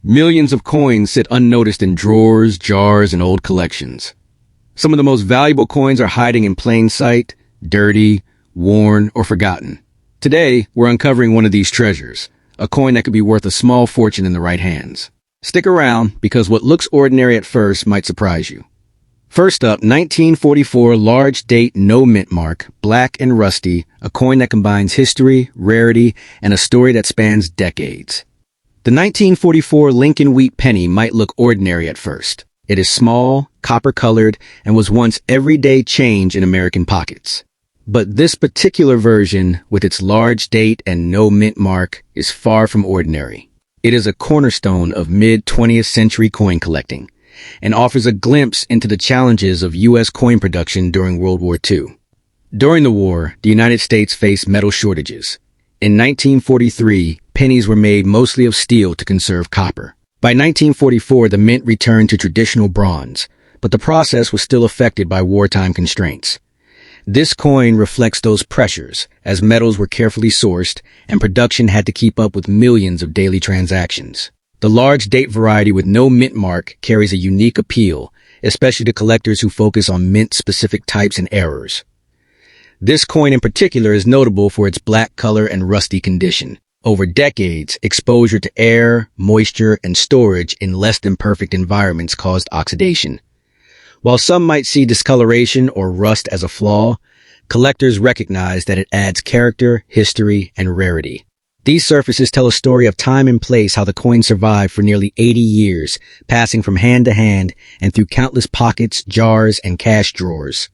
Millions of coins sit unnoticed in drawers, jars, and old collections. Some of the most valuable coins are hiding in plain sight, dirty, worn, or forgotten. Today, we're uncovering one of these treasures, a coin that could be worth a small fortune in the right hands. Stick around, because what looks ordinary at first might surprise you. First up, 1944 large date no mint mark, black and rusty, a coin that combines history, rarity, and a story that spans decades. The 1944 Lincoln Wheat Penny might look ordinary at first. It is small, copper-colored, and was once everyday change in American pockets. But this particular version, with its large date and no mint mark, is far from ordinary. It is a cornerstone of mid-20th century coin collecting, and offers a glimpse into the challenges of U.S. coin production during World War II. During the war, the United States faced metal shortages. In 1943, pennies were made mostly of steel to conserve copper. By 1944, the mint returned to traditional bronze, but the process was still affected by wartime constraints. This coin reflects those pressures, as metals were carefully sourced and production had to keep up with millions of daily transactions. The large date variety with no mint mark carries a unique appeal, especially to collectors who focus on mint-specific types and errors. This coin in particular is notable for its black color and rusty condition. Over decades, exposure to air, moisture, and storage in less than perfect environments caused oxidation. While some might see discoloration or rust as a flaw, collectors recognize that it adds character, history, and rarity. These surfaces tell a story of time and place, how the coin survived for nearly 80 years, passing from hand to hand and through countless pockets, jars, and cash drawers.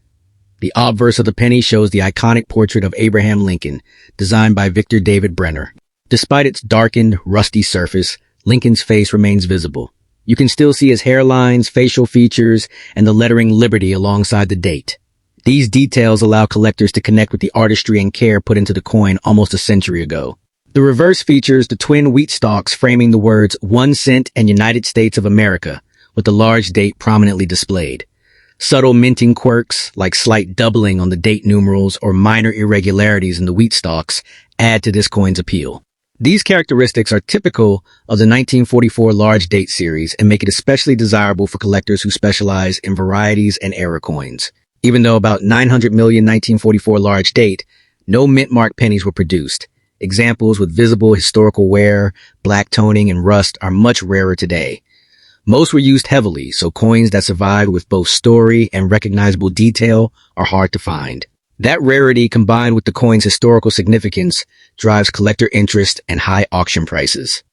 The obverse of the penny shows the iconic portrait of Abraham Lincoln, designed by Victor David Brenner. Despite its darkened, rusty surface, Lincoln's face remains visible. You can still see his hairlines, facial features, and the lettering Liberty alongside the date. These details allow collectors to connect with the artistry and care put into the coin almost a century ago. The reverse features the twin wheat stalks framing the words 1 cent and United States of America, with the large date prominently displayed. Subtle minting quirks, like slight doubling on the date numerals or minor irregularities in the wheat stalks, add to this coin's appeal. These characteristics are typical of the 1944 large date series and make it especially desirable for collectors who specialize in varieties and era coins. Even though about 900 million 1944 large date, no mint mark pennies were produced. Examples with visible historical wear, black toning, and rust are much rarer today. Most were used heavily, so coins that survived with both story and recognizable detail are hard to find. That rarity, combined with the coin's historical significance, drives collector interest and high auction prices.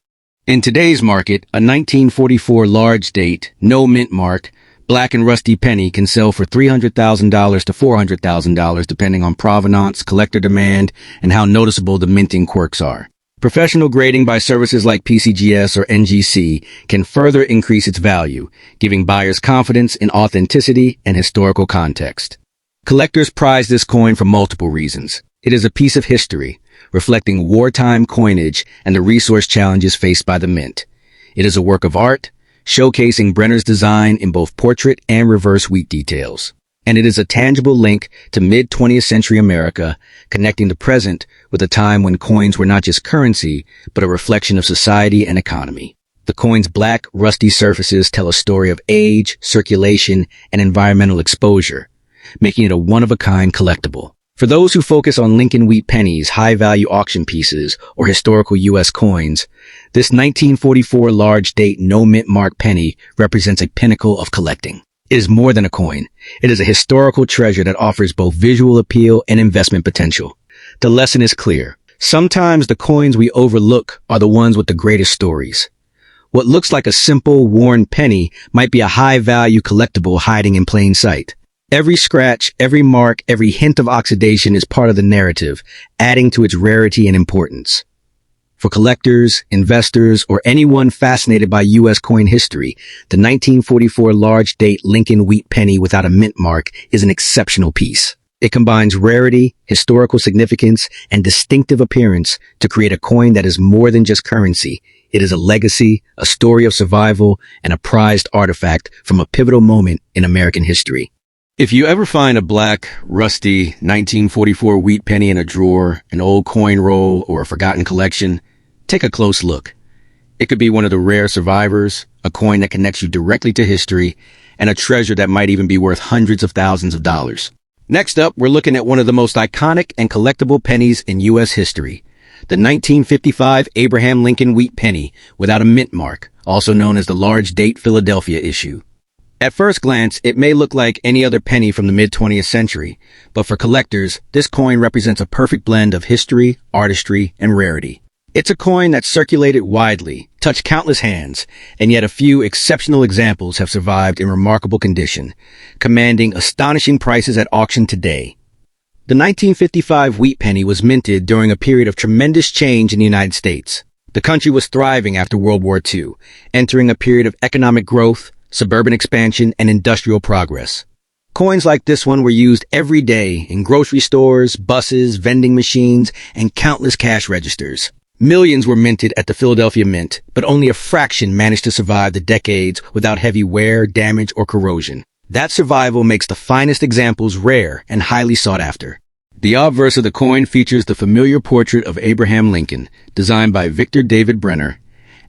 In today's market, a 1944 large date, no mint mark, black and rusty penny can sell for $300,000 to $400,000 depending on provenance, collector demand, and how noticeable the minting quirks are. Professional grading by services like PCGS or NGC can further increase its value, giving buyers confidence in authenticity and historical context. Collectors prize this coin for multiple reasons. It is a piece of history, reflecting wartime coinage and the resource challenges faced by the mint. It is a work of art, showcasing Brenner's design in both portrait and reverse wheat details. And it is a tangible link to mid-20th century America, connecting the present with a time when coins were not just currency, but a reflection of society and economy. The coin's black, rusty surfaces tell a story of age, circulation, and environmental exposure, making it a one-of-a-kind collectible. For those who focus on Lincoln Wheat Pennies, high-value auction pieces, or historical U.S. coins, this 1944 large date no mint mark penny represents a pinnacle of collecting. It is more than a coin. It is a historical treasure that offers both visual appeal and investment potential. The lesson is clear. Sometimes the coins we overlook are the ones with the greatest stories. What looks like a simple, worn penny might be a high-value collectible hiding in plain sight. Every scratch, every mark, every hint of oxidation is part of the narrative, adding to its rarity and importance. For collectors, investors, or anyone fascinated by U.S. coin history, the 1944 large date Lincoln Wheat Penny without a mint mark is an exceptional piece. It combines rarity, historical significance, and distinctive appearance to create a coin that is more than just currency. It is a legacy, a story of survival, and a prized artifact from a pivotal moment in American history. If you ever find a black, rusty 1944 wheat penny in a drawer, an old coin roll, or a forgotten collection, take a close look. It could be one of the rare survivors, a coin that connects you directly to history, and a treasure that might even be worth hundreds of thousands of dollars. Next up, we're looking at one of the most iconic and collectible pennies in U.S. history, the 1955 Abraham Lincoln Wheat Penny without a mint mark, also known as the large date Philadelphia issue. At first glance, it may look like any other penny from the mid-20th century, but for collectors, this coin represents a perfect blend of history, artistry, and rarity. It's a coin that's circulated widely, touched countless hands, and yet a few exceptional examples have survived in remarkable condition, commanding astonishing prices at auction today. The 1955 Wheat Penny was minted during a period of tremendous change in the United States. The country was thriving after World War II, entering a period of economic growth, suburban expansion, and industrial progress. Coins like this one were used every day in grocery stores, buses, vending machines, and countless cash registers. Millions were minted at the Philadelphia Mint, but only a fraction managed to survive the decades without heavy wear, damage, or corrosion. That survival makes the finest examples rare and highly sought after. The obverse of the coin features the familiar portrait of Abraham Lincoln, designed by Victor David Brenner,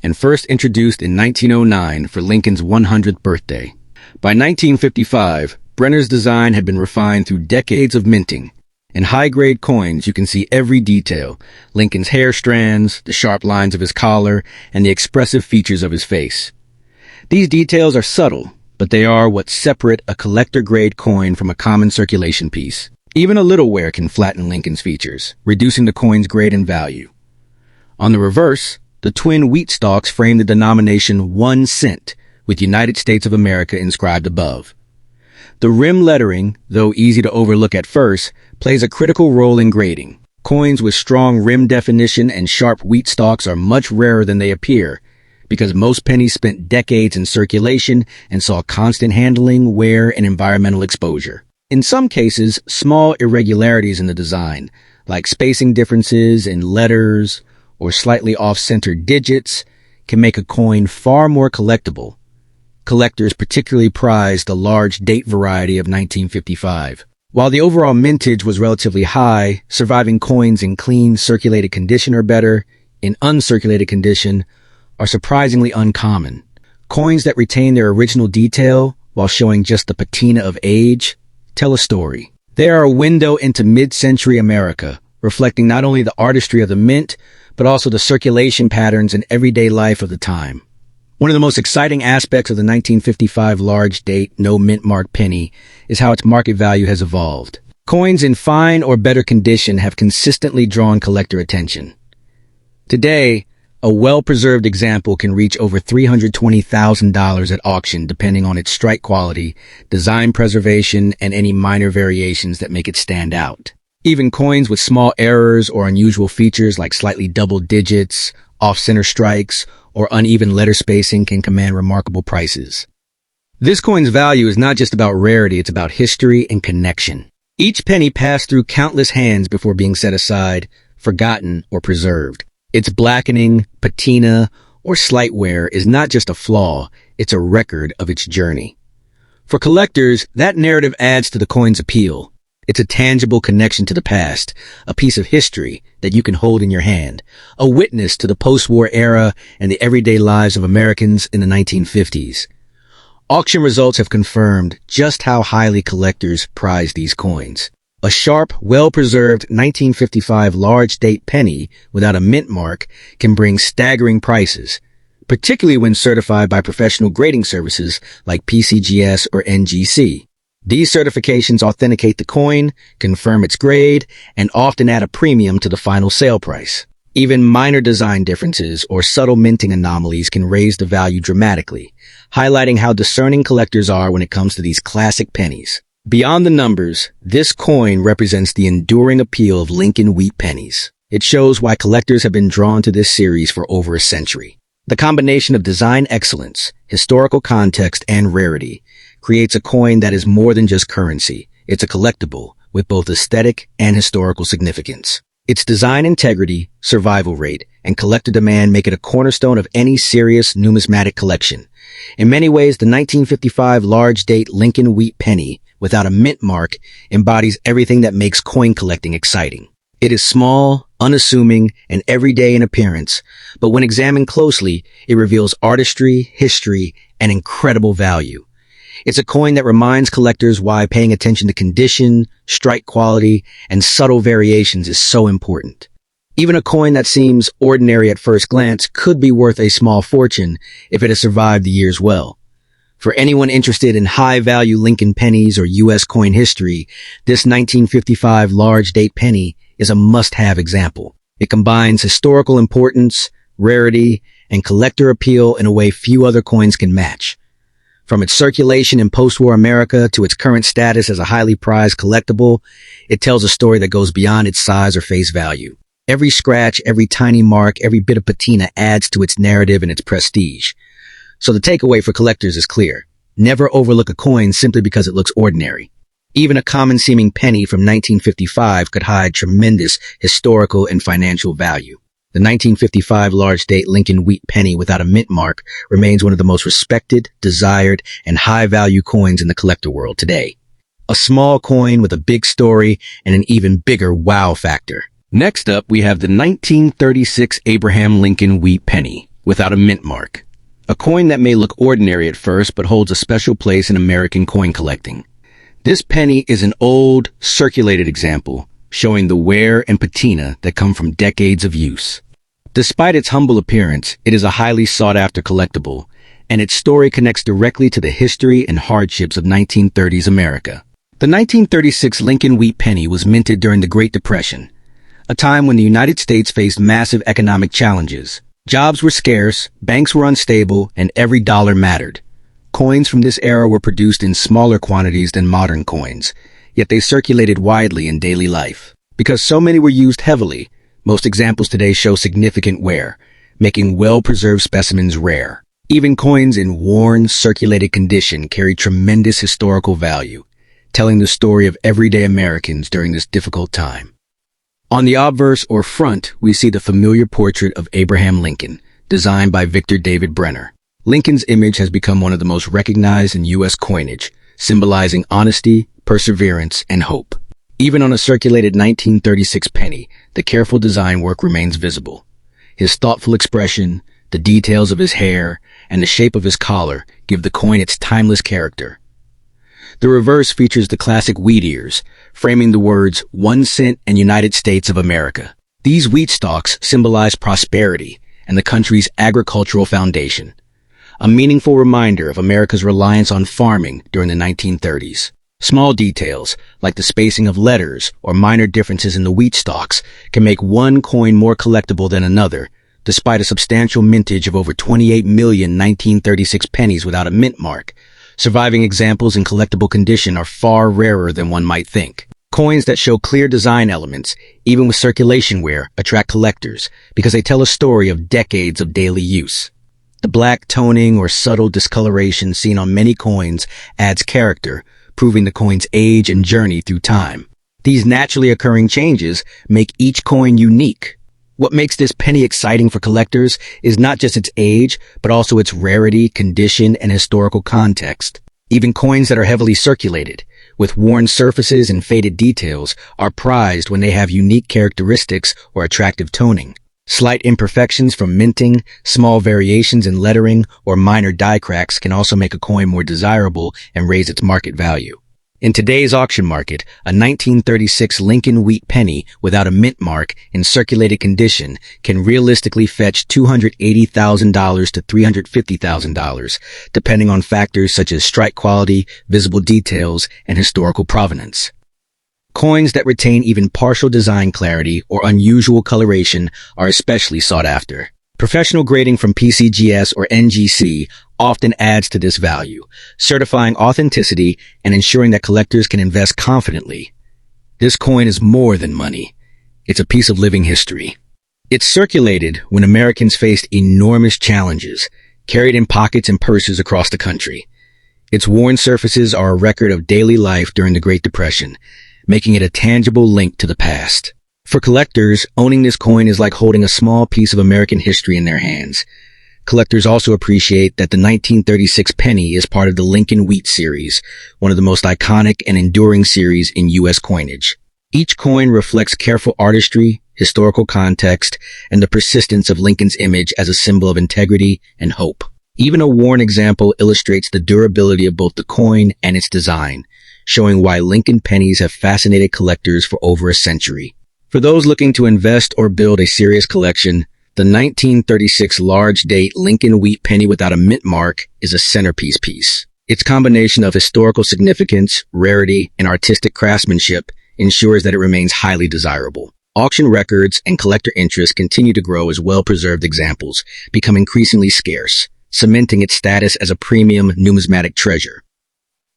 and first introduced in 1909 for Lincoln's 100th birthday. By 1955, Brenner's design had been refined through decades of minting. In high-grade coins, you can see every detail: Lincoln's hair strands, the sharp lines of his collar, and the expressive features of his face. These details are subtle, but they are what separate a collector-grade coin from a common circulation piece. Even a little wear can flatten Lincoln's features, reducing the coin's grade and value. On the reverse, the twin wheat stalks frame the denomination 1 cent, with United States of America inscribed above. The rim lettering, though easy to overlook at first, plays a critical role in grading. Coins with strong rim definition and sharp wheat stalks are much rarer than they appear, because most pennies spent decades in circulation and saw constant handling, wear, and environmental exposure. In some cases, small irregularities in the design, like spacing differences in letters or slightly off-center digits, can make a coin far more collectible. Collectors particularly prize the large date variety of 1955. While the overall mintage was relatively high, surviving coins in clean, circulated condition or better, in uncirculated condition, are surprisingly uncommon. Coins that retain their original detail while showing just the patina of age tell a story. They are a window into mid-century America, reflecting not only the artistry of the mint, but also the circulation patterns and everyday life of the time. One of the most exciting aspects of the 1955 large date, no mint mark penny is how its market value has evolved. Coins in fine or better condition have consistently drawn collector attention. Today, a well-preserved example can reach over $320,000 at auction depending on its strike quality, design preservation, and any minor variations that make it stand out. Even coins with small errors or unusual features like slightly double digits, off-center strikes, or uneven letter spacing can command remarkable prices. This coin's value is not just about rarity, it's about history and connection. Each penny passed through countless hands before being set aside, forgotten, or preserved. Its blackening, patina, or slight wear is not just a flaw, it's a record of its journey. For collectors, that narrative adds to the coin's appeal. It's a tangible connection to the past, a piece of history that you can hold in your hand, a witness to the post-war era and the everyday lives of Americans in the 1950s. Auction results have confirmed just how highly collectors prize these coins. A sharp, well-preserved 1955 large date penny without a mint mark can bring staggering prices, particularly when certified by professional grading services like PCGS or NGC. These certifications authenticate the coin, confirm its grade, and often add a premium to the final sale price. Even minor design differences or subtle minting anomalies can raise the value dramatically, highlighting how discerning collectors are when it comes to these classic pennies. Beyond the numbers, this coin represents the enduring appeal of Lincoln Wheat Pennies. It shows why collectors have been drawn to this series for over a century. The combination of design excellence, historical context, and rarity creates a coin that is more than just currency. It's a collectible with both aesthetic and historical significance. Its design integrity, survival rate, and collector demand make it a cornerstone of any serious numismatic collection. In many ways, the 1955 large date Lincoln Wheat Penny without a mint mark embodies everything that makes coin collecting exciting. It is small, unassuming, and everyday in appearance, but when examined closely, it reveals artistry, history, and incredible value. It's a coin that reminds collectors why paying attention to condition, strike quality, and subtle variations is so important. Even a coin that seems ordinary at first glance could be worth a small fortune if it has survived the years well. For anyone interested in high-value Lincoln pennies or U.S. coin history, this 1955 large date penny is a must-have example. It combines historical importance, rarity, and collector appeal in a way few other coins can match. From its circulation in post-war America to its current status as a highly prized collectible, it tells a story that goes beyond its size or face value. Every scratch, every tiny mark, every bit of patina adds to its narrative and its prestige. So the takeaway for collectors is clear. Never overlook a coin simply because it looks ordinary. Even a common-seeming penny from 1955 could hide tremendous historical and financial value. The 1955 large-date Lincoln Wheat Penny without a mint mark remains one of the most respected, desired, and high-value coins in the collector world today. A small coin with a big story and an even bigger wow factor. Next up, we have the 1936 Abraham Lincoln Wheat Penny without a mint mark. A coin that may look ordinary at first but holds a special place in American coin collecting. This penny is an old, circulated example, showing the wear and patina that come from decades of use. Despite its humble appearance, it is a highly sought-after collectible, and its story connects directly to the history and hardships of 1930s America. The 1936 Lincoln Wheat Penny was minted during the Great Depression, a time when the United States faced massive economic challenges. Jobs were scarce, banks were unstable, and every dollar mattered. Coins from this era were produced in smaller quantities than modern coins, yet they circulated widely in daily life. Because so many were used heavily, most examples today show significant wear, making well-preserved specimens rare. Even coins in worn, circulated condition carry tremendous historical value, telling the story of everyday Americans during this difficult time. On the obverse or front, we see the familiar portrait of Abraham Lincoln, designed by Victor David Brenner. Lincoln's image has become one of the most recognized in U.S. coinage, symbolizing honesty, perseverance, and hope. Even on a circulated 1936 penny, the careful design work remains visible. His thoughtful expression, the details of his hair, and the shape of his collar give the coin its timeless character. The reverse features the classic wheat ears, framing the words 1 cent and United States of America. These wheat stalks symbolize prosperity and the country's agricultural foundation, a meaningful reminder of America's reliance on farming during the 1930s. Small details, like the spacing of letters or minor differences in the wheat stalks, can make one coin more collectible than another, despite a substantial mintage of over 28 million 1936 pennies without a mint mark. Surviving examples in collectible condition are far rarer than one might think. Coins that show clear design elements, even with circulation wear, attract collectors because they tell a story of decades of daily use. The black toning or subtle discoloration seen on many coins adds character, proving the coin's age and journey through time. These naturally occurring changes make each coin unique. What makes this penny exciting for collectors is not just its age, but also its rarity, condition, and historical context. Even coins that are heavily circulated, with worn surfaces and faded details, are prized when they have unique characteristics or attractive toning. Slight imperfections from minting, small variations in lettering, or minor die cracks can also make a coin more desirable and raise its market value. In today's auction market, a 1936 Lincoln Wheat Penny without a mint mark in circulated condition can realistically fetch $280,000 to $350,000, depending on factors such as strike quality, visible details, and historical provenance. Coins that retain even partial design clarity or unusual coloration are especially sought after. Professional grading from PCGS or NGC often adds to this value, certifying authenticity and ensuring that collectors can invest confidently. This coin is more than money. It's a piece of living history. It's circulated when Americans faced enormous challenges, carried in pockets and purses across the country. Its worn surfaces are a record of daily life during the Great Depression, making it a tangible link to the past. For collectors, owning this coin is like holding a small piece of American history in their hands. Collectors also appreciate that the 1936 penny is part of the Lincoln Wheat series, one of the most iconic and enduring series in U.S. coinage. Each coin reflects careful artistry, historical context, and the persistence of Lincoln's image as a symbol of integrity and hope. Even a worn example illustrates the durability of both the coin and its design, showing why Lincoln pennies have fascinated collectors for over a century. For those looking to invest or build a serious collection, the 1936 large-date Lincoln Wheat Penny without a mint mark is a centerpiece piece. Its combination of historical significance, rarity, and artistic craftsmanship ensures that it remains highly desirable. Auction records and collector interest continue to grow as well-preserved examples become increasingly scarce, cementing its status as a premium numismatic treasure.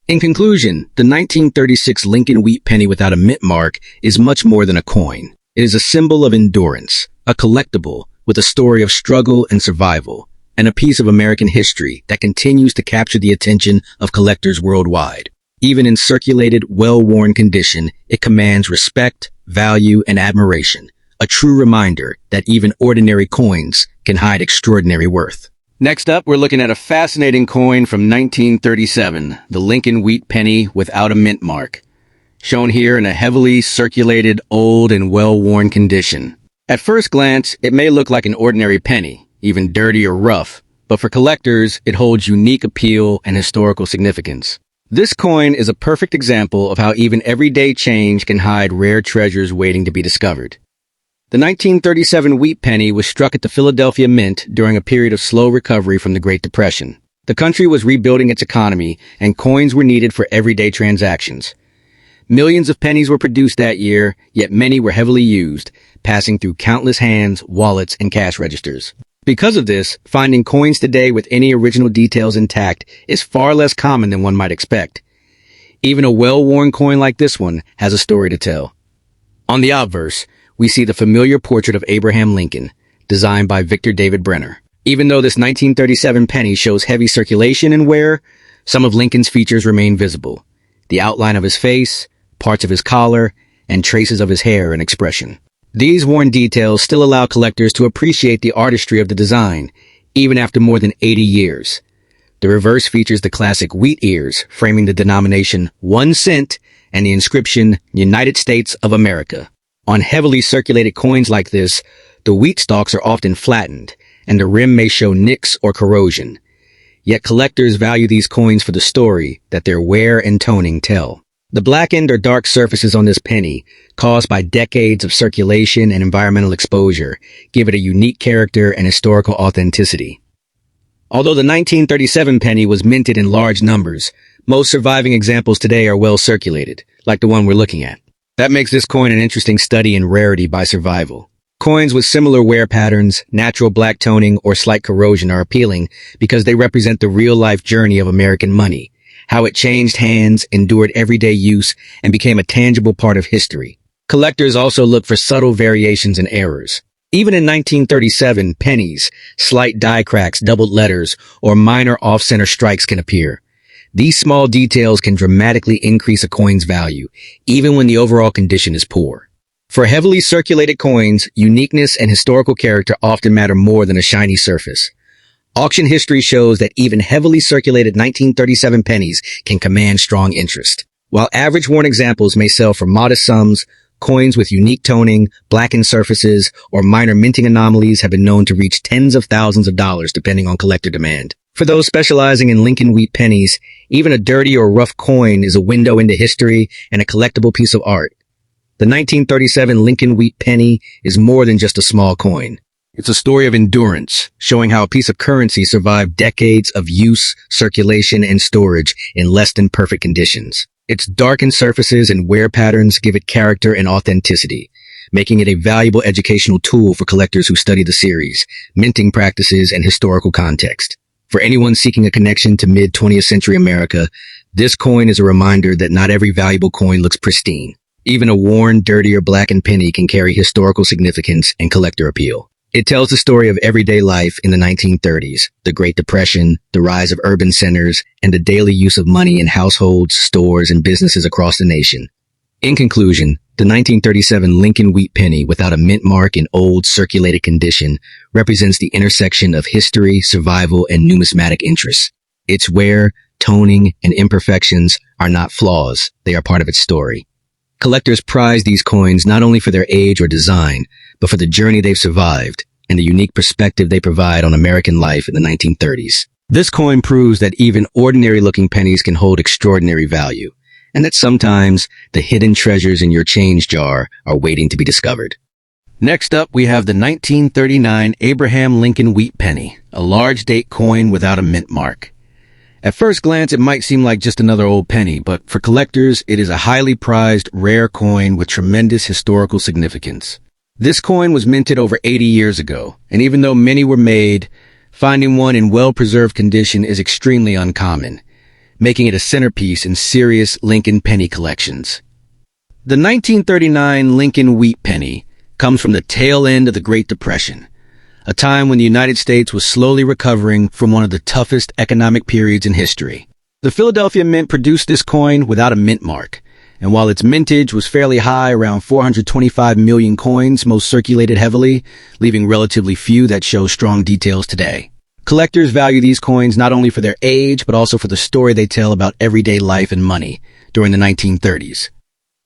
In conclusion, the 1936 Lincoln Wheat Penny without a mint mark is much more than a coin. It is a symbol of endurance, a collectible with a story of struggle and survival, and a piece of American history that continues to capture the attention of collectors worldwide. Even in circulated, well-worn condition, it commands respect, value, and admiration, a true reminder that even ordinary coins can hide extraordinary worth. Next up, we're looking at a fascinating coin from 1937, the Lincoln Wheat Penny without a mint mark, shown here in a heavily circulated, old, and well-worn condition. At first glance, it may look like an ordinary penny, even dirty or rough, but for collectors, it holds unique appeal and historical significance. This coin is a perfect example of how even everyday change can hide rare treasures waiting to be discovered. The 1937 Wheat Penny was struck at the Philadelphia Mint during a period of slow recovery from the Great Depression. The country was rebuilding its economy, and coins were needed for everyday transactions. Millions of pennies were produced that year, yet many were heavily used, passing through countless hands, wallets, and cash registers. Because of this, finding coins today with any original details intact is far less common than one might expect. Even a well-worn coin like this one has a story to tell. On the obverse, we see the familiar portrait of Abraham Lincoln, designed by Victor David Brenner. Even though this 1937 penny shows heavy circulation and wear, some of Lincoln's features remain visible. The outline of his face, parts of his collar, and traces of his hair and expression. These worn details still allow collectors to appreciate the artistry of the design, even after more than 80 years. The reverse features the classic wheat ears, framing the denomination 1 cent and the inscription United States of America. On heavily circulated coins like this, the wheat stalks are often flattened, and the rim may show nicks or corrosion. Yet collectors value these coins for the story that their wear and toning tell. The blackened or dark surfaces on this penny, caused by decades of circulation and environmental exposure, give it a unique character and historical authenticity. Although the 1937 penny was minted in large numbers, most surviving examples today are well circulated, like the one we're looking at. That makes this coin an interesting study in rarity by survival. Coins with similar wear patterns, natural black toning, or slight corrosion are appealing because they represent the real-life journey of American money, how it changed hands, endured everyday use, and became a tangible part of history. Collectors also look for subtle variations and errors. Even in 1937, pennies, slight die cracks, doubled letters, or minor off-center strikes can appear. These small details can dramatically increase a coin's value, even when the overall condition is poor. For heavily circulated coins, uniqueness and historical character often matter more than a shiny surface. Auction history shows that even heavily circulated 1937 pennies can command strong interest. While average worn examples may sell for modest sums, coins with unique toning, blackened surfaces, or minor minting anomalies have been known to reach tens of thousands of dollars depending on collector demand. For those specializing in Lincoln Wheat pennies, even a dirty or rough coin is a window into history and a collectible piece of art. The 1937 Lincoln Wheat Penny is more than just a small coin. It's a story of endurance, showing how a piece of currency survived decades of use, circulation, and storage in less than perfect conditions. Its darkened surfaces and wear patterns give it character and authenticity, making it a valuable educational tool for collectors who study the series, minting practices, and historical context. For anyone seeking a connection to mid-20th century America, this coin is a reminder that not every valuable coin looks pristine. Even a worn, dirty, or blackened penny can carry historical significance and collector appeal. It tells the story of everyday life in the 1930s, the Great Depression, the rise of urban centers, and the daily use of money in households, stores, and businesses across the nation. In conclusion, the 1937 Lincoln Wheat Penny without a mint mark in old, circulated condition represents the intersection of history, survival, and numismatic interests. Its wear, toning, and imperfections are not flaws, they are part of its story. Collectors prize these coins not only for their age or design, but for the journey they've survived and the unique perspective they provide on American life in the 1930s. This coin proves that even ordinary-looking pennies can hold extraordinary value, and that sometimes the hidden treasures in your change jar are waiting to be discovered. Next up, we have the 1939 Abraham Lincoln Wheat Penny, a large date coin without a mint mark. At first glance, it might seem like just another old penny, but for collectors, it is a highly prized, rare coin with tremendous historical significance. This coin was minted over 80 years ago, and even though many were made, finding one in well-preserved condition is extremely uncommon, making it a centerpiece in serious Lincoln penny collections. The 1939 Lincoln Wheat Penny comes from the tail end of the Great Depression, a time when the United States was slowly recovering from one of the toughest economic periods in history. The Philadelphia Mint produced this coin without a mint mark, and while its mintage was fairly high, around 425 million coins, most circulated heavily, leaving relatively few that show strong details today. Collectors value these coins not only for their age, but also for the story they tell about everyday life and money during the 1930s.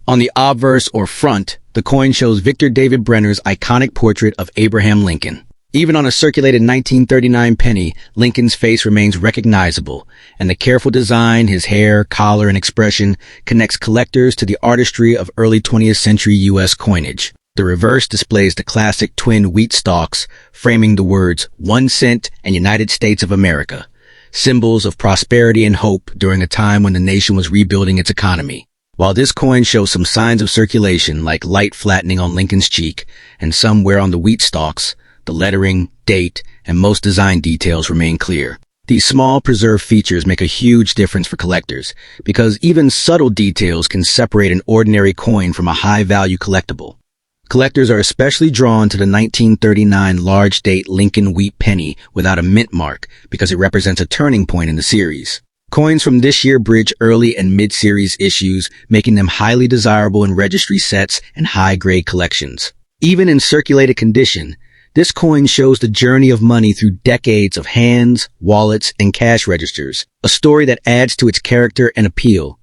On the obverse or front, the coin shows Victor David Brenner's iconic portrait of Abraham Lincoln. Even on a circulated 1939 penny, Lincoln's face remains recognizable, and the careful design, his hair, collar, and expression connects collectors to the artistry of early 20th century U.S. coinage. The reverse displays the classic twin wheat stalks, framing the words 1 cent and United States of America, symbols of prosperity and hope during a time when the nation was rebuilding its economy. While this coin shows some signs of circulation, like light flattening on Lincoln's cheek and some wear on the wheat stalks, the lettering, date, and most design details remain clear. These small preserved features make a huge difference for collectors, because even subtle details can separate an ordinary coin from a high-value collectible. Collectors are especially drawn to the 1939 large date Lincoln Wheat Penny without a mint mark because it represents a turning point in the series. Coins from this year bridge early and mid-series issues, making them highly desirable in registry sets and high-grade collections. Even in circulated condition, this coin shows the journey of money through decades of hands, wallets, and cash registers, a story that adds to its character and appeal.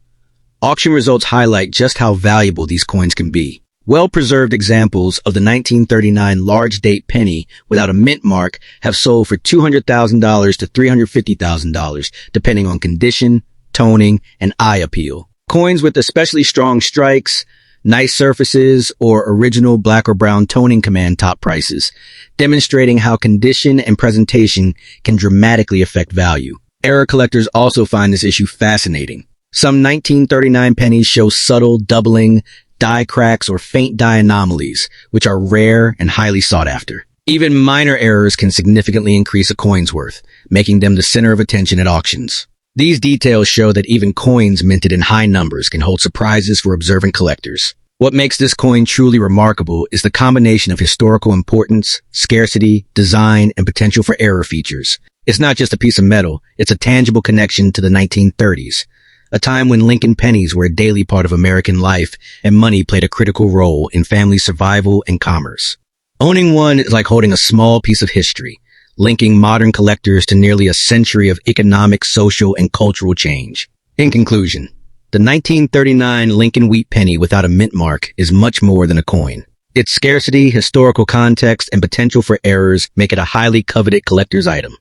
Auction results highlight just how valuable these coins can be. Well-preserved examples of the 1939 large date penny without a mint mark have sold for $200,000 to $350,000, depending on condition, toning, and eye appeal. Coins with especially strong strikes, nice surfaces, or original black or brown toning command top prices, demonstrating how condition and presentation can dramatically affect value. Era collectors also find this issue fascinating. Some 1939 pennies show subtle doubling, die cracks, or faint die anomalies, which are rare and highly sought after. Even minor errors can significantly increase a coin's worth, making them the center of attention at auctions. These details show that even coins minted in high numbers can hold surprises for observant collectors. What makes this coin truly remarkable is the combination of historical importance, scarcity, design, and potential for error features. It's not just a piece of metal, it's a tangible connection to the 1930s, a time when Lincoln pennies were a daily part of American life and money played a critical role in family survival and commerce. Owning one is like holding a small piece of history, linking modern collectors to nearly a century of economic, social, and cultural change. In conclusion, the 1939 Lincoln Wheat Penny without a mint mark is much more than a coin. Its scarcity, historical context, and potential for errors make it a highly coveted collector's item.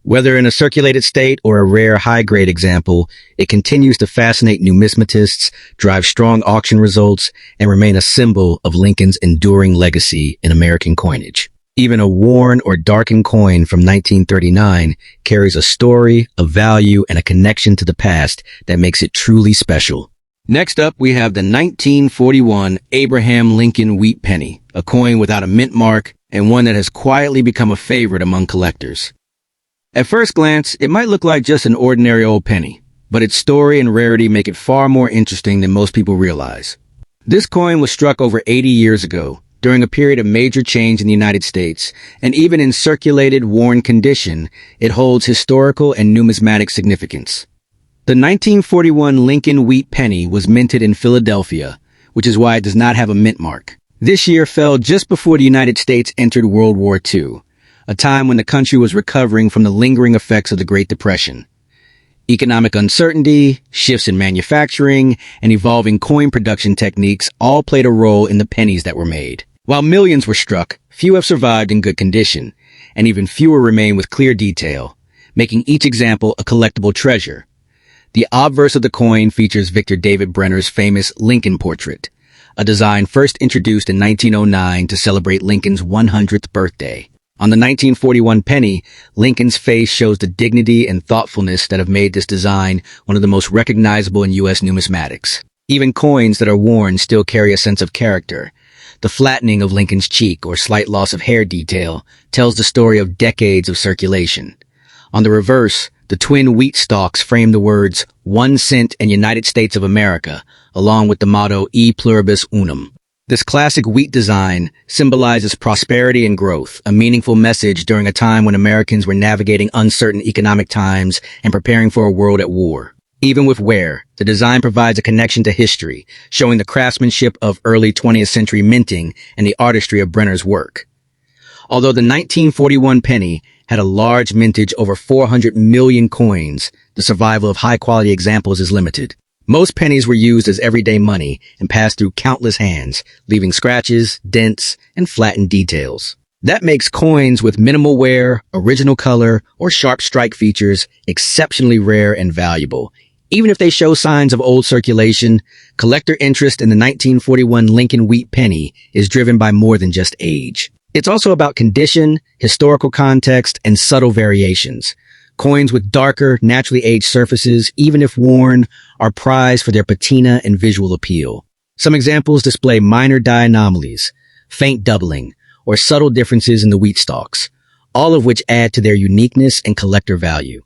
Whether in a circulated state or a rare high-grade example, it continues to fascinate numismatists, drive strong auction results, and remain a symbol of Lincoln's enduring legacy in American coinage. Even a worn or darkened coin from 1939 carries a story, a value, and a connection to the past that makes it truly special. Next up, we have the 1941 Abraham Lincoln Wheat Penny, a coin without a mint mark and one that has quietly become a favorite among collectors. At first glance, it might look like just an ordinary old penny, but its story and rarity make it far more interesting than most people realize. This coin was struck over 80 years ago, during a period of major change in the United States, and even in circulated, worn condition, it holds historical and numismatic significance. The 1941 Lincoln Wheat Penny was minted in Philadelphia, which is why it does not have a mint mark. This year fell just before the United States entered World War II, a time when the country was recovering from the lingering effects of the Great Depression. Economic uncertainty, shifts in manufacturing, and evolving coin production techniques all played a role in the pennies that were made. While millions were struck, few have survived in good condition, and even fewer remain with clear detail, making each example a collectible treasure. The obverse of the coin features Victor David Brenner's famous Lincoln portrait, a design first introduced in 1909 to celebrate Lincoln's 100th birthday. On the 1941 penny, Lincoln's face shows the dignity and thoughtfulness that have made this design one of the most recognizable in U.S. numismatics. Even coins that are worn still carry a sense of character. The flattening of Lincoln's cheek or slight loss of hair detail tells the story of decades of circulation. On the reverse, the twin wheat stalks frame the words 1 cent and United States of America, along with the motto E pluribus unum. This classic wheat design symbolizes prosperity and growth, a meaningful message during a time when Americans were navigating uncertain economic times and preparing for a world at war. Even with wear, the design provides a connection to history, showing the craftsmanship of early 20th century minting and the artistry of Brenner's work. Although the 1941 penny had a large mintage over 400 million coins, the survival of high-quality examples is limited. Most pennies were used as everyday money and passed through countless hands, leaving scratches, dents, and flattened details. That makes coins with minimal wear, original color, or sharp strike features exceptionally rare and valuable. Even if they show signs of old circulation, collector interest in the 1941 Lincoln Wheat Penny is driven by more than just age. It's also about condition, historical context, and subtle variations. Coins with darker, naturally aged surfaces, even if worn, are prized for their patina and visual appeal. Some examples display minor dye anomalies, faint doubling, or subtle differences in the wheat stalks, all of which add to their uniqueness and collector value.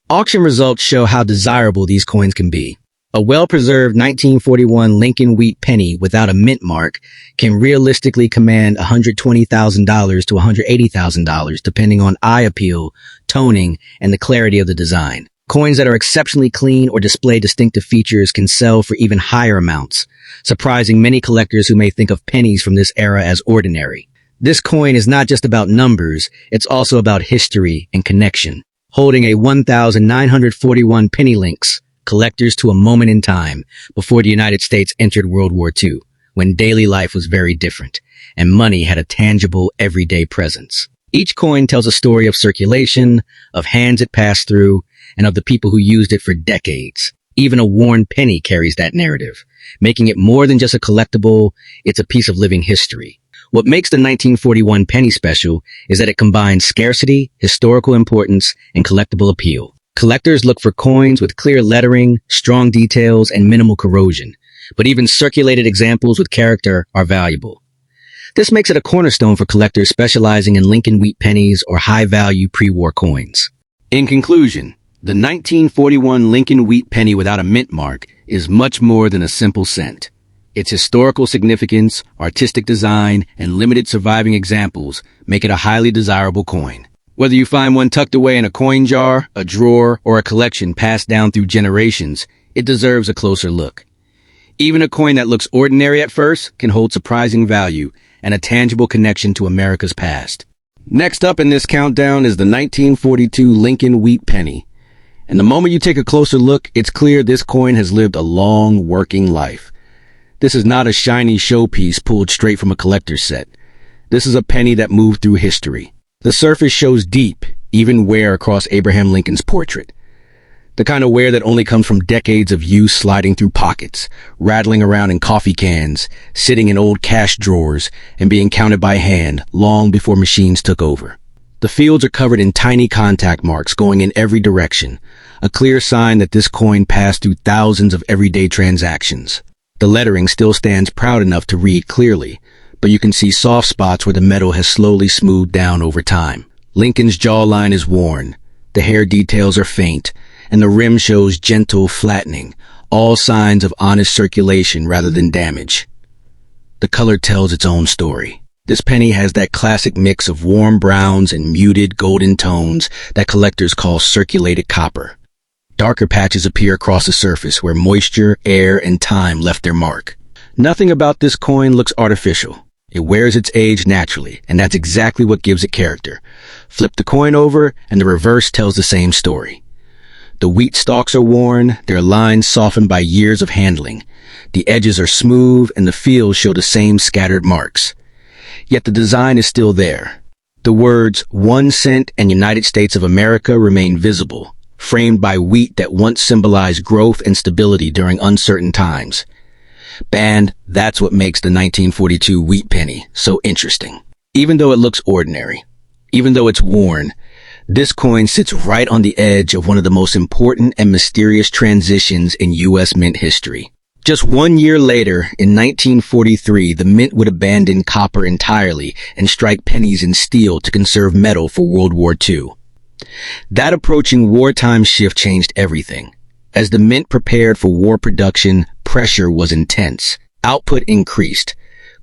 Auction results show how desirable these coins can be. A well-preserved 1941 Lincoln Wheat Penny without a mint mark can realistically command $120,000 to $180,000 depending on eye appeal, toning, and the clarity of the design. Coins that are exceptionally clean or display distinctive features can sell for even higher amounts, surprising many collectors who may think of pennies from this era as ordinary. This coin is not just about numbers, it's also about history and connection. Holding a 1,941 penny links, collectors to a moment in time before the United States entered World War II, when daily life was very different, and money had a tangible, everyday presence. Each coin tells a story of circulation, of hands it passed through, and of the people who used it for decades. Even a worn penny carries that narrative, making it more than just a collectible, it's a piece of living history. What makes the 1941 penny special is that it combines scarcity, historical importance, and collectible appeal. Collectors look for coins with clear lettering, strong details, and minimal corrosion, but even circulated examples with character are valuable. This makes it a cornerstone for collectors specializing in Lincoln Wheat pennies or high-value pre-war coins. In conclusion, the 1941 Lincoln Wheat penny without a mint mark is much more than a simple cent. Its historical significance, artistic design, and limited surviving examples make it a highly desirable coin. Whether you find one tucked away in a coin jar, a drawer, or a collection passed down through generations, it deserves a closer look. Even a coin that looks ordinary at first can hold surprising value and a tangible connection to America's past. Next up in this countdown is the 1942 Lincoln Wheat Penny. And the moment you take a closer look, it's clear this coin has lived a long, working life. This is not a shiny showpiece pulled straight from a collector's set. This is a penny that moved through history. The surface shows deep, even wear across Abraham Lincoln's portrait. The kind of wear that only comes from decades of use sliding through pockets, rattling around in coffee cans, sitting in old cash drawers, and being counted by hand long before machines took over. The fields are covered in tiny contact marks going in every direction, a clear sign that this coin passed through thousands of everyday transactions. The lettering still stands proud enough to read clearly, but you can see soft spots where the metal has slowly smoothed down over time. Lincoln's jawline is worn, the hair details are faint, and the rim shows gentle flattening, all signs of honest circulation rather than damage. The color tells its own story. This penny has that classic mix of warm browns and muted golden tones that collectors call circulated copper. Darker patches appear across the surface where moisture, air, and time left their mark. Nothing about this coin looks artificial. It wears its age naturally, and that's exactly what gives it character. Flip the coin over, and the reverse tells the same story. The wheat stalks are worn, their lines softened by years of handling. The edges are smooth, and the fields show the same scattered marks. Yet the design is still there. The words 1 cent and United States of America remain visible, framed by wheat that once symbolized growth and stability during uncertain times. And that's what makes the 1942 wheat penny so interesting. Even though it looks ordinary, even though it's worn, this coin sits right on the edge of one of the most important and mysterious transitions in U.S. mint history. Just 1 year later, in 1943, the mint would abandon copper entirely and strike pennies in steel to conserve metal for World War II. That approaching wartime shift changed everything. As the mint prepared for war production, pressure was intense. Output increased.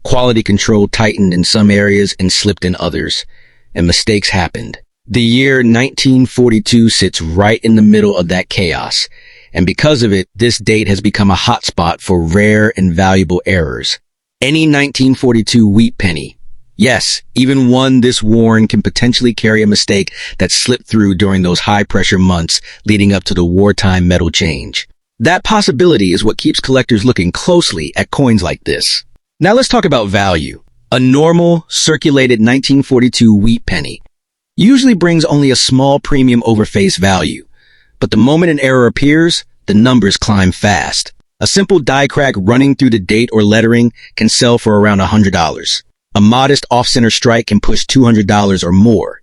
Quality control tightened in some areas and slipped in others. And mistakes happened. The year 1942 sits right in the middle of that chaos. And because of it, this date has become a hotspot for rare and valuable errors. Any 1942 wheat penny, yes, even one this worn, can potentially carry a mistake that slipped through during those high-pressure months leading up to the wartime metal change. That possibility is what keeps collectors looking closely at coins like this. Now let's talk about value. A normal, circulated 1942 wheat penny usually brings only a small premium over face value. But the moment an error appears, the numbers climb fast. A simple die crack running through the date or lettering can sell for around $100. A modest off-center strike can push $200 or more.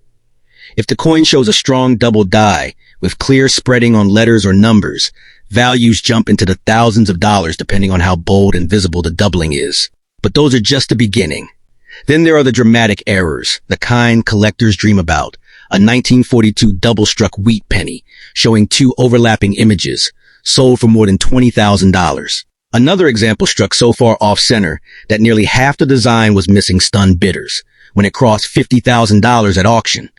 If the coin shows a strong double die, with clear spreading on letters or numbers, values jump into the thousands of dollars depending on how bold and visible the doubling is. But those are just the beginning. Then there are the dramatic errors, the kind collectors dream about. A 1942 double-struck wheat penny, showing two overlapping images, sold for more than $20,000. Another example struck so far off-center that nearly half the design was missing stunned bidders, when it crossed $50,000 at auction.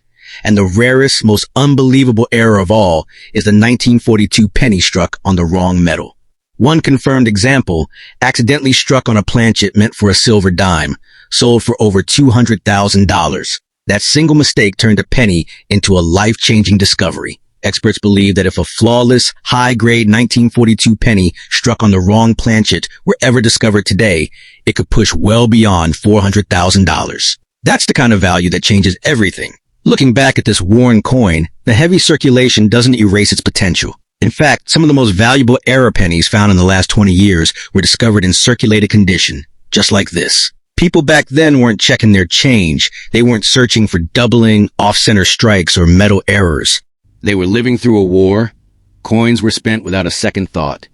And the rarest, most unbelievable error of all is the 1942 penny struck on the wrong metal. One confirmed example, accidentally struck on a planchet meant for a silver dime, sold for over $200,000. That single mistake turned a penny into a life-changing discovery. Experts believe that if a flawless, high-grade 1942 penny struck on the wrong planchet were ever discovered today, it could push well beyond $400,000. That's the kind of value that changes everything. Looking back at this worn coin, the heavy circulation doesn't erase its potential. In fact, some of the most valuable error pennies found in the last 20 years were discovered in circulated condition, just like this. People back then weren't checking their change. They weren't searching for doubling, off-center strikes, or metal errors. They were living through a war. Coins were spent without a second thought.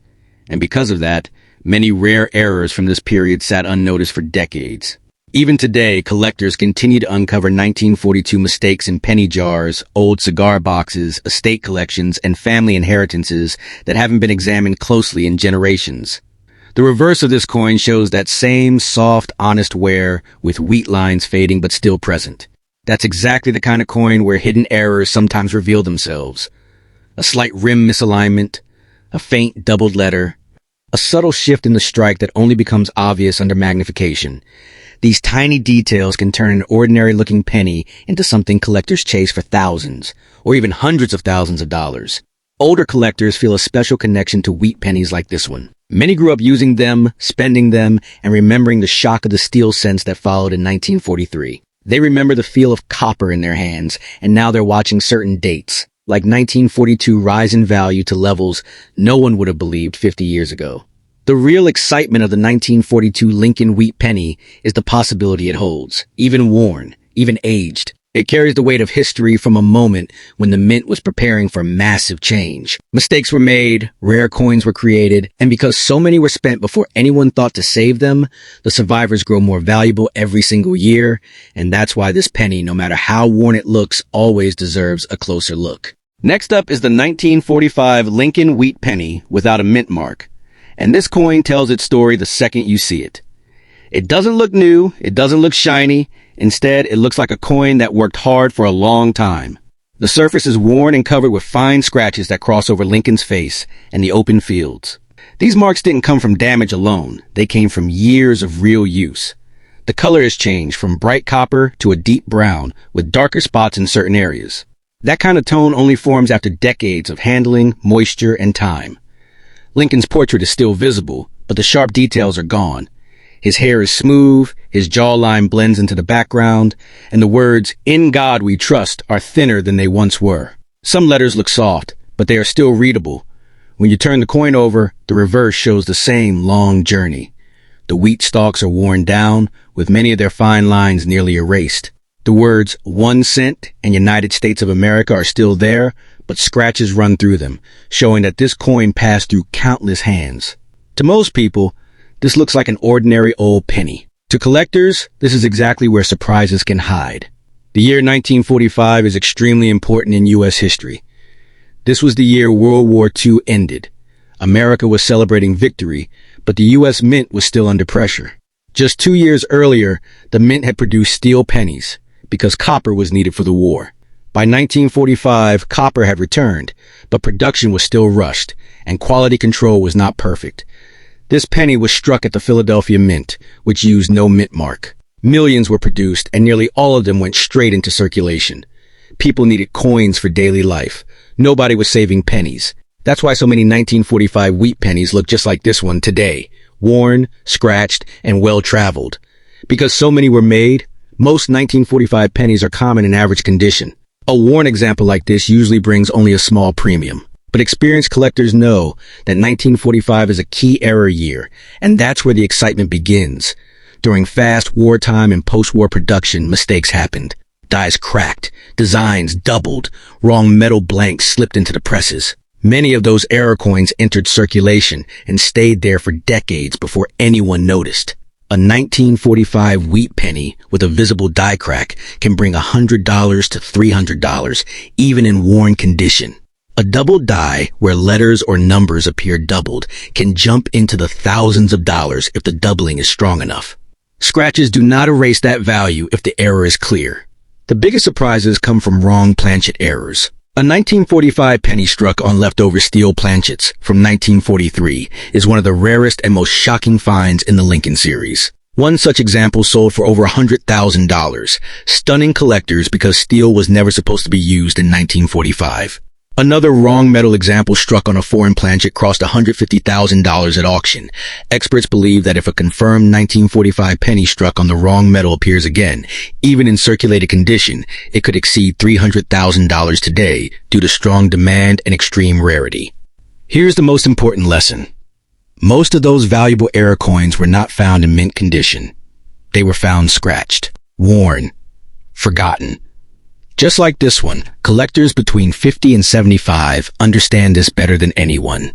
And because of that, many rare errors from this period sat unnoticed for decades. Even today, collectors continue to uncover 1942 mistakes in penny jars, old cigar boxes, estate collections, and family inheritances that haven't been examined closely in generations. The reverse of this coin shows that same soft, honest wear with wheat lines fading but still present. That's exactly the kind of coin where hidden errors sometimes reveal themselves. A slight rim misalignment, a faint doubled letter, a subtle shift in the strike that only becomes obvious under magnification. These tiny details can turn an ordinary-looking penny into something collectors chase for thousands, or even hundreds of thousands of dollars. Older collectors feel a special connection to wheat pennies like this one. Many grew up using them, spending them, and remembering the shock of the steel cents that followed in 1943. They remember the feel of copper in their hands, and now they're watching certain dates, like 1942 rise in value to levels no one would have believed 50 years ago. The real excitement of the 1942 Lincoln wheat penny is the possibility it holds, even worn, even aged. It carries the weight of history from a moment when the mint was preparing for massive change. Mistakes were made, rare coins were created, and because so many were spent before anyone thought to save them, the survivors grow more valuable every single year, and that's why this penny, no matter how worn it looks, always deserves a closer look. Next up is the 1945 Lincoln wheat penny without a mint mark, and this coin tells its story the second you see it. It doesn't look new, it doesn't look shiny. Instead, it looks like a coin that worked hard for a long time. The surface is worn and covered with fine scratches that cross over Lincoln's face and the open fields. These marks didn't come from damage alone. They came from years of real use. The color has changed from bright copper to a deep brown, with darker spots in certain areas. That kind of tone only forms after decades of handling, moisture, and time. Lincoln's portrait is still visible, but the sharp details are gone. His hair is smooth, his jawline blends into the background, and the words, "In God We Trust," are thinner than they once were. Some letters look soft, but they are still readable. When you turn the coin over, the reverse shows the same long journey. The wheat stalks are worn down, with many of their fine lines nearly erased. The words 1 cent and United States of America are still there, but scratches run through them, showing that this coin passed through countless hands. To most people, this looks like an ordinary old penny. To collectors, this is exactly where surprises can hide. The year 1945 is extremely important in U.S. history. This was the year World War II ended. America was celebrating victory, but the U.S. Mint was still under pressure. Just 2 years earlier, the Mint had produced steel pennies, because copper was needed for the war. By 1945, copper had returned, but production was still rushed, and quality control was not perfect. This penny was struck at the Philadelphia Mint, which used no mint mark. Millions were produced, and nearly all of them went straight into circulation. People needed coins for daily life. Nobody was saving pennies. That's why so many 1945 wheat pennies look just like this one today, worn, scratched, and well-traveled. Because so many were made, most 1945 pennies are common in average condition. A worn example like this usually brings only a small premium. But experienced collectors know that 1945 is a key era year, and that's where the excitement begins. During fast wartime and post-war production, mistakes happened. Dies cracked, designs doubled, wrong metal blanks slipped into the presses. Many of those error coins entered circulation and stayed there for decades before anyone noticed. A 1945 wheat penny with a visible die crack can bring $100 to $300, even in worn condition. A double die, where letters or numbers appear doubled, can jump into the thousands of dollars if the doubling is strong enough. Scratches do not erase that value if the error is clear. The biggest surprises come from wrong planchet errors. A 1945 penny struck on leftover steel planchets from 1943 is one of the rarest and most shocking finds in the Lincoln series. One such example sold for over $100,000, stunning collectors because steel was never supposed to be used in 1945. Another wrong metal example struck on a foreign planchet cost $150,000 at auction. Experts believe that if a confirmed 1945 penny struck on the wrong metal appears again, even in circulated condition, it could exceed $300,000 today due to strong demand and extreme rarity. Here's the most important lesson. Most of those valuable error coins were not found in mint condition. They were found scratched, worn, forgotten. Just like this one, collectors between 50 and 75 understand this better than anyone.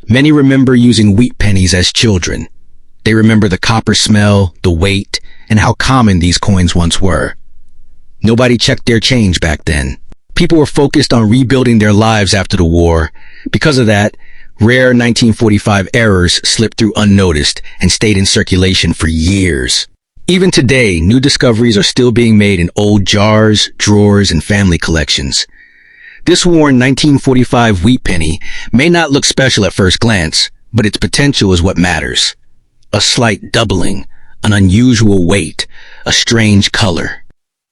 Many remember using wheat pennies as children. They remember the copper smell, the weight, and how common these coins once were. Nobody checked their change back then. People were focused on rebuilding their lives after the war. Because of that, rare 1945 errors slipped through unnoticed and stayed in circulation for years. Even today, new discoveries are still being made in old jars, drawers, and family collections. This worn 1945 wheat penny may not look special at first glance, but its potential is what matters. A slight doubling, an unusual weight, a strange color.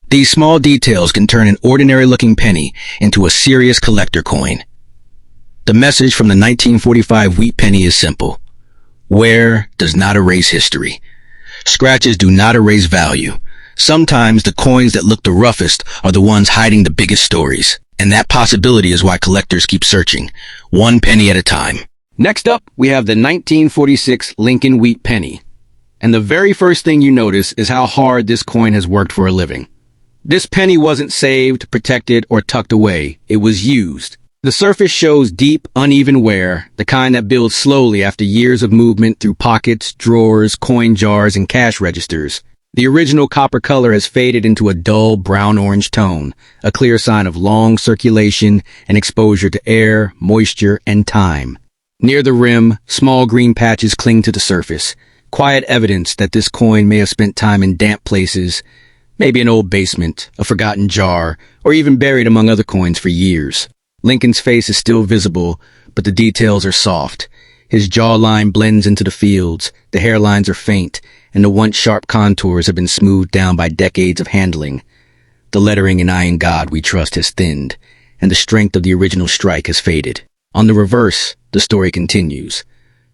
These small details can turn an ordinary-looking penny into a serious collector coin. The message from the 1945 wheat penny is simple. Wear does not erase history. Scratches do not erase value. Sometimes the coins that look the roughest are the ones hiding the biggest stories. And that possibility is why collectors keep searching, one penny at a time. Next up, we have the 1946 Lincoln Wheat Penny. And the very first thing you notice is how hard this coin has worked for a living. This penny wasn't saved, protected, or tucked away. It was used. The surface shows deep, uneven wear, the kind that builds slowly after years of movement through pockets, drawers, coin jars, and cash registers. The original copper color has faded into a dull brown-orange tone, a clear sign of long circulation and exposure to air, moisture, and time. Near the rim, small green patches cling to the surface, quiet evidence that this coin may have spent time in damp places, maybe an old basement, a forgotten jar, or even buried among other coins for years. Lincoln's face is still visible, but the details are soft. His jawline blends into the fields, the hairlines are faint, and the once sharp contours have been smoothed down by decades of handling. The lettering in "I in God We Trust" has thinned, and the strength of the original strike has faded. On the reverse, the story continues.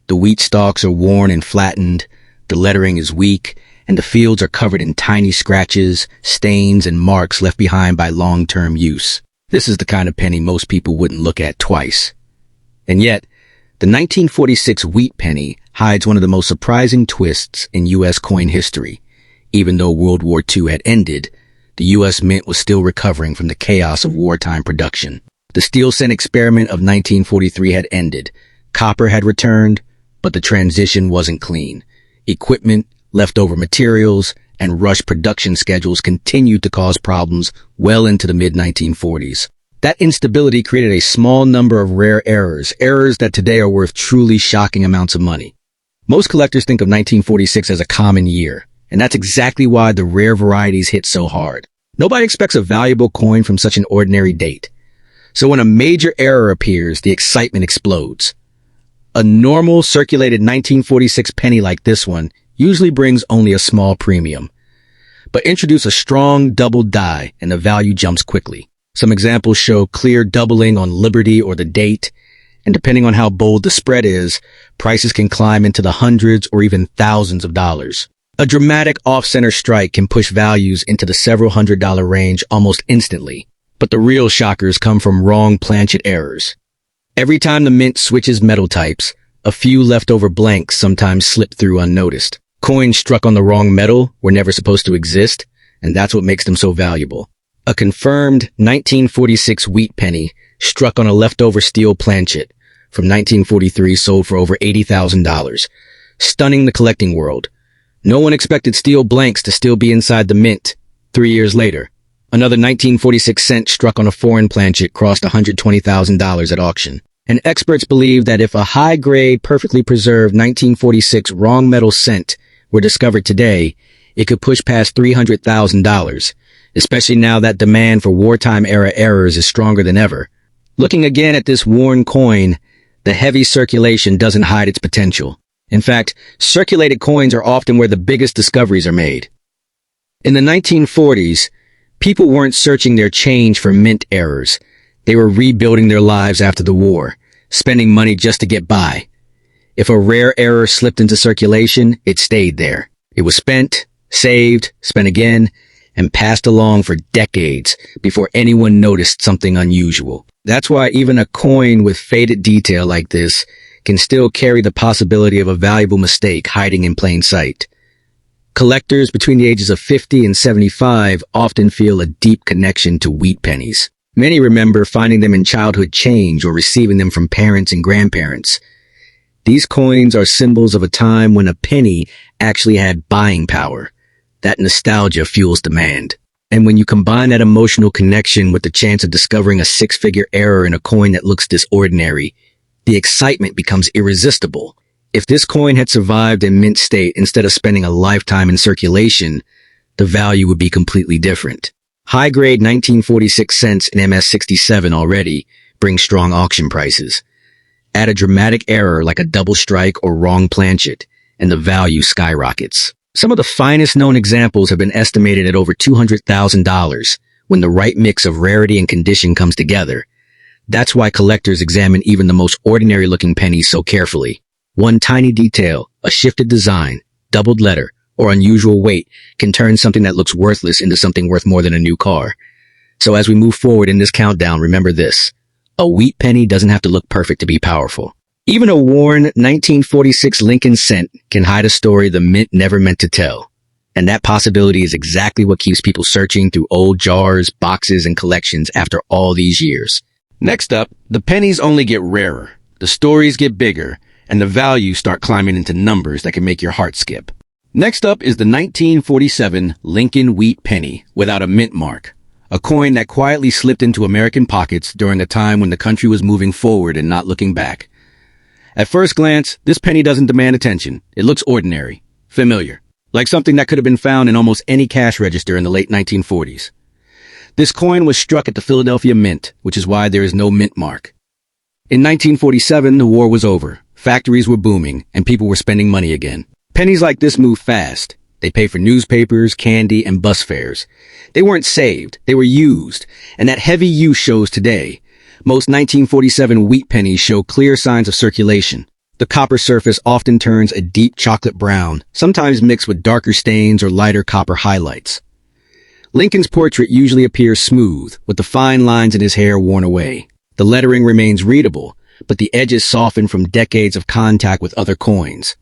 The wheat stalks are worn and flattened, the lettering is weak, and the fields are covered in tiny scratches, stains, and marks left behind by long-term use. This is the kind of penny most people wouldn't look at twice. And yet, the 1946 wheat penny hides one of the most surprising twists in U.S. coin history. Even though World War II had ended, the U.S. Mint was still recovering from the chaos of wartime production. The steel cent experiment of 1943 had ended. Copper had returned, but the transition wasn't clean. Equipment, leftover materials, and rushed production schedules continued to cause problems well into the mid-1940s. That instability created a small number of rare errors that today are worth truly shocking amounts of money. Most collectors think of 1946 as a common year, and that's exactly why the rare varieties hit so hard. Nobody expects a valuable coin from such an ordinary date. So when a major error appears, the excitement explodes. A normal circulated 1946 penny like this one usually brings only a small premium. But introduce a strong double die and the value jumps quickly. Some examples show clear doubling on Liberty or the date, and depending on how bold the spread is, prices can climb into the hundreds or even thousands of dollars. A dramatic off-center strike can push values into the several $100 range almost instantly, but the real shockers come from wrong planchet errors. Every time the mint switches metal types, a few leftover blanks sometimes slip through unnoticed. Coins struck on the wrong metal were never supposed to exist, and that's what makes them so valuable. A confirmed 1946 wheat penny struck on a leftover steel planchet from 1943 sold for over $80,000, stunning the collecting world. No one expected steel blanks to still be inside the mint 3 years later. Another 1946 cent struck on a foreign planchet crossed $120,000 at auction. And experts believe that if a high-grade, perfectly preserved 1946 wrong metal cent were discovered today, it could push past $300,000, especially now that demand for wartime-era errors is stronger than ever. Looking again at this worn coin, the heavy circulation doesn't hide its potential. In fact, circulated coins are often where the biggest discoveries are made. In the 1940s, people weren't searching their change for mint errors. They were rebuilding their lives after the war, spending money just to get by. If a rare error slipped into circulation, it stayed there. It was spent, saved, spent again, and passed along for decades before anyone noticed something unusual. That's why even a coin with faded detail like this can still carry the possibility of a valuable mistake hiding in plain sight. Collectors between the ages of 50 and 75 often feel a deep connection to wheat pennies. Many remember finding them in childhood change or receiving them from parents and grandparents. These coins are symbols of a time when a penny actually had buying power. That nostalgia fuels demand. And when you combine that emotional connection with the chance of discovering a six-figure error in a coin that looks this ordinary, the excitement becomes irresistible. If this coin had survived in mint state instead of spending a lifetime in circulation, the value would be completely different. High-grade 1946 cents in MS-67 already bring strong auction prices. Add a dramatic error like a double strike or wrong planchet, and the value skyrockets. Some of the finest known examples have been estimated at over $200,000 when the right mix of rarity and condition comes together. That's why collectors examine even the most ordinary-looking pennies so carefully. One tiny detail, a shifted design, doubled letter, or unusual weight can turn something that looks worthless into something worth more than a new car. So as we move forward in this countdown, remember this. A wheat penny doesn't have to look perfect to be powerful. Even a worn 1946 Lincoln cent can hide a story the mint never meant to tell. And that possibility is exactly what keeps people searching through old jars, boxes, and collections after all these years. Next up, the pennies only get rarer, the stories get bigger, and the values start climbing into numbers that can make your heart skip. Next up is the 1947 Lincoln Wheat Penny without a mint mark, a coin that quietly slipped into American pockets during a time when the country was moving forward and not looking back. At first glance, this penny doesn't demand attention. It looks ordinary, familiar, like something that could have been found in almost any cash register in the late 1940s. This coin was struck at the Philadelphia Mint, which is why there is no mint mark. In 1947, the war was over, factories were booming, and people were spending money again. Pennies like this move fast. They pay for newspapers, candy, and bus fares. They weren't saved, they were used, and that heavy use shows today. Most 1947 wheat pennies show clear signs of circulation. The copper surface often turns a deep chocolate brown, sometimes mixed with darker stains or lighter copper highlights. Lincoln's portrait usually appears smooth, with the fine lines in his hair worn away. The lettering remains readable, but the edges soften from decades of contact with other coins.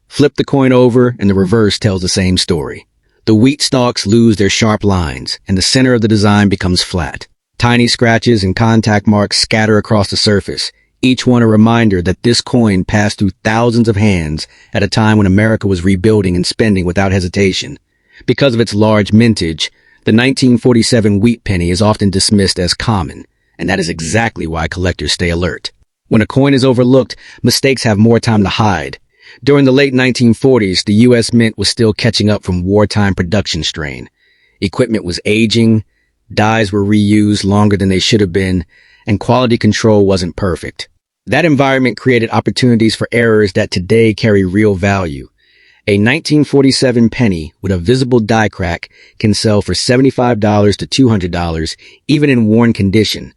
Flip the coin over, and the reverse tells the same story. The wheat stalks lose their sharp lines, and the center of the design becomes flat. Tiny scratches and contact marks scatter across the surface, each one a reminder that this coin passed through thousands of hands at a time when America was rebuilding and spending without hesitation. Because of its large mintage, the 1947 wheat penny is often dismissed as common, and that is exactly why collectors stay alert. When a coin is overlooked, mistakes have more time to hide. During the late 1940s, the U.S. Mint was still catching up from wartime production strain. Equipment was aging, dies were reused longer than they should have been, and quality control wasn't perfect. That environment created opportunities for errors that today carry real value. A 1947 penny with a visible die crack can sell for $75 to $200, even in worn condition.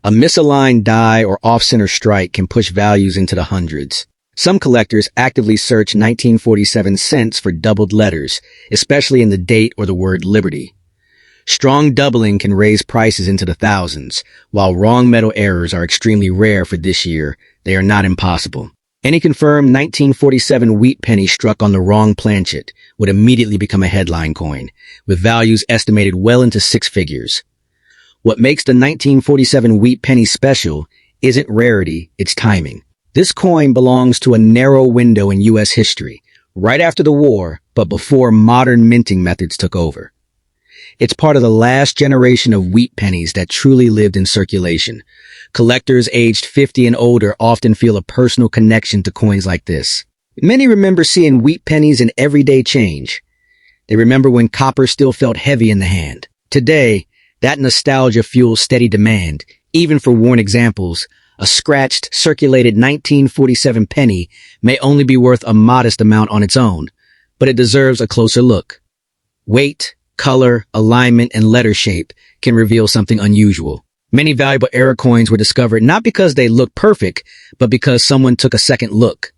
A misaligned die or off-center strike can push values into the hundreds. Some collectors actively search 1947 cents for doubled letters, especially in the date or the word liberty. Strong doubling can raise prices into the thousands. While wrong metal errors are extremely rare for this year, they are not impossible. Any confirmed 1947 wheat penny struck on the wrong planchet would immediately become a headline coin, with values estimated well into six figures. What makes the 1947 wheat penny special isn't rarity, it's timing. This coin belongs to a narrow window in U.S. history, right after the war, but before modern minting methods took over. It's part of the last generation of wheat pennies that truly lived in circulation. Collectors aged 50 and older often feel a personal connection to coins like this. Many remember seeing wheat pennies in everyday change. They remember when copper still felt heavy in the hand. Today, that nostalgia fuels steady demand, even for worn examples. A scratched, circulated 1947 penny may only be worth a modest amount on its own, but it deserves a closer look. Weight, color, alignment, and letter shape can reveal something unusual. Many valuable era coins were discovered not because they look perfect, but because someone took a second look.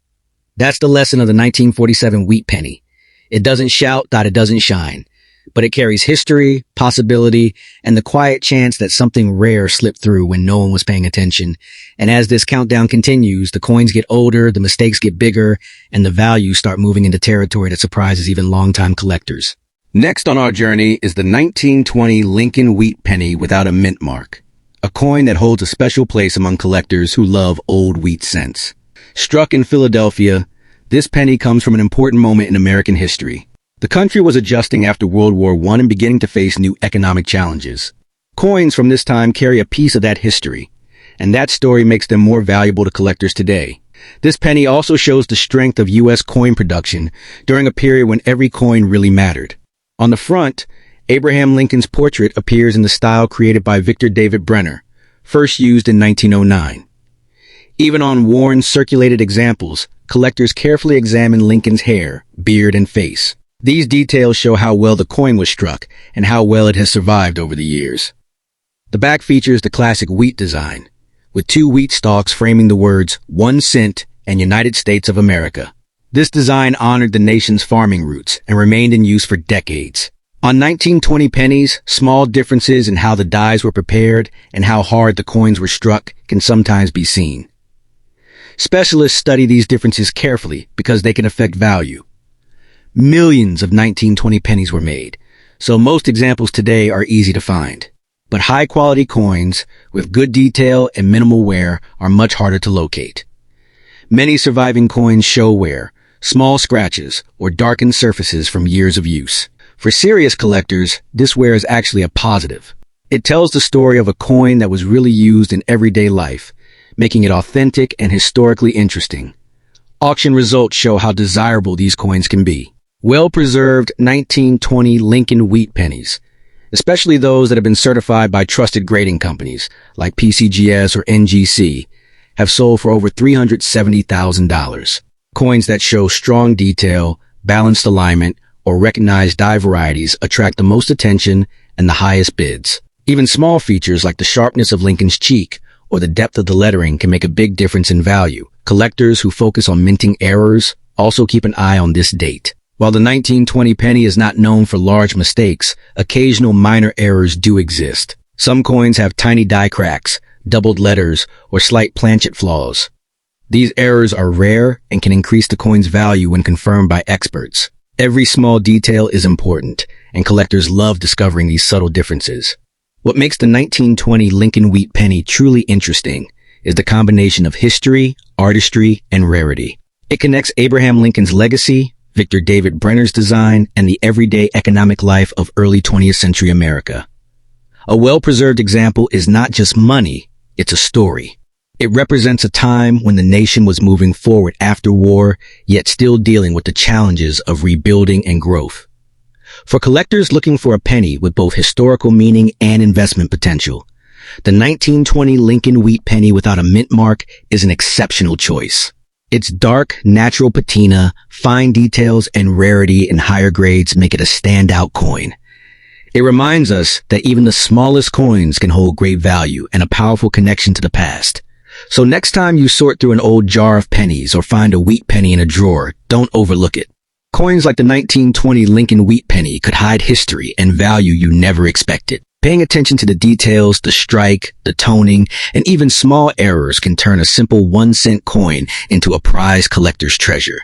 That's the lesson of the 1947 wheat penny. It doesn't shout that it doesn't shine, but it carries history, possibility, and the quiet chance that something rare slipped through when no one was paying attention. And as this countdown continues, the coins get older, the mistakes get bigger, and the values start moving into territory that surprises even longtime collectors. Next on our journey is the 1920 Lincoln wheat penny without a mint mark, a coin that holds a special place among collectors who love old wheat cents. Struck in Philadelphia, this penny comes from an important moment in American history. The country was adjusting after World War I and beginning to face new economic challenges. Coins from this time carry a piece of that history, and that story makes them more valuable to collectors today. This penny also shows the strength of U.S. coin production during a period when every coin really mattered. On the front, Abraham Lincoln's portrait appears in the style created by Victor David Brenner, first used in 1909. Even on worn, circulated examples, collectors carefully examine Lincoln's hair, beard, and face. These details show how well the coin was struck and how well it has survived over the years. The back features the classic wheat design, with two wheat stalks framing the words 1 cent and United States of America. This design honored the nation's farming roots and remained in use for decades. On 1920 pennies, small differences in how the dies were prepared and how hard the coins were struck can sometimes be seen. Specialists study these differences carefully because they can affect value. Millions of 1920 pennies were made, so most examples today are easy to find. But high-quality coins with good detail and minimal wear are much harder to locate. Many surviving coins show wear, small scratches, or darkened surfaces from years of use. For serious collectors, this wear is actually a positive. It tells the story of a coin that was really used in everyday life, making it authentic and historically interesting. Auction results show how desirable these coins can be. Well-preserved 1920 Lincoln wheat pennies, especially those that have been certified by trusted grading companies like PCGS or NGC, have sold for over $370,000. Coins that show strong detail, balanced alignment, or recognized die varieties attract the most attention and the highest bids. Even small features like the sharpness of Lincoln's cheek or the depth of the lettering can make a big difference in value. Collectors who focus on minting errors also keep an eye on this date. While the 1920 penny is not known for large mistakes, occasional minor errors do exist. Some coins have tiny die cracks, doubled letters, or slight planchet flaws. These errors are rare and can increase the coin's value when confirmed by experts. Every small detail is important, and collectors love discovering these subtle differences. What makes the 1920 Lincoln Wheat Penny truly interesting is the combination of history, artistry, and rarity. It connects Abraham Lincoln's legacy, Victor David Brenner's design, and the everyday economic life of early 20th century America. A well-preserved example is not just money, it's a story. It represents a time when the nation was moving forward after war, yet still dealing with the challenges of rebuilding and growth. For collectors looking for a penny with both historical meaning and investment potential, the 1920 Lincoln Wheat Penny without a mint mark is an exceptional choice. Its dark, natural patina, fine details, and rarity in higher grades make it a standout coin. It reminds us that even the smallest coins can hold great value and a powerful connection to the past. So next time you sort through an old jar of pennies or find a wheat penny in a drawer, don't overlook it. Coins like the 1920 Lincoln Wheat Penny could hide history and value you never expected. Paying attention to the details, the strike, the toning, and even small errors can turn a simple 1-cent coin into a prized collector's treasure.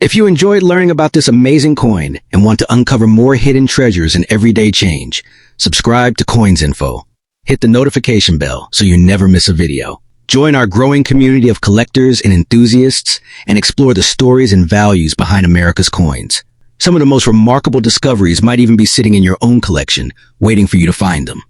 If you enjoyed learning about this amazing coin and want to uncover more hidden treasures in everyday change, subscribe to Coins Info. Hit the notification bell so you never miss a video. Join our growing community of collectors and enthusiasts and explore the stories and values behind America's coins. Some of the most remarkable discoveries might even be sitting in your own collection, waiting for you to find them.